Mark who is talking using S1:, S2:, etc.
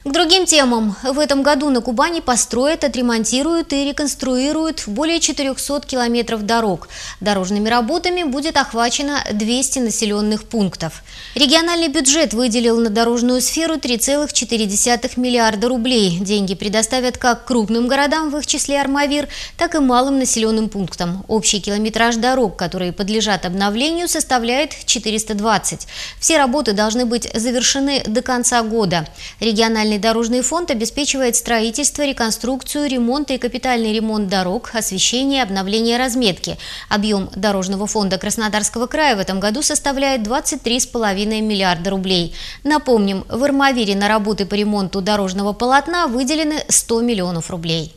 S1: К другим темам. В этом году на Кубани построят, отремонтируют и реконструируют более 400 километров дорог. Дорожными работами будет охвачено 200 населенных пунктов. Региональный бюджет выделил на дорожную сферу 3,4 миллиарда рублей. Деньги предоставят как крупным городам, в их числе Армавир, так и малым населенным пунктам. Общий километраж дорог, которые подлежат обновлению, составляет 420. Все работы должны быть завершены до конца года. Региональный дорожный фонд обеспечивает строительство, реконструкцию, ремонт и капитальный ремонт дорог, освещение, обновление разметки. Объем дорожного фонда Краснодарского края в этом году составляет 23,5 миллиарда рублей. Напомним, в Армавире на работы по ремонту дорожного полотна выделены 100 миллионов рублей.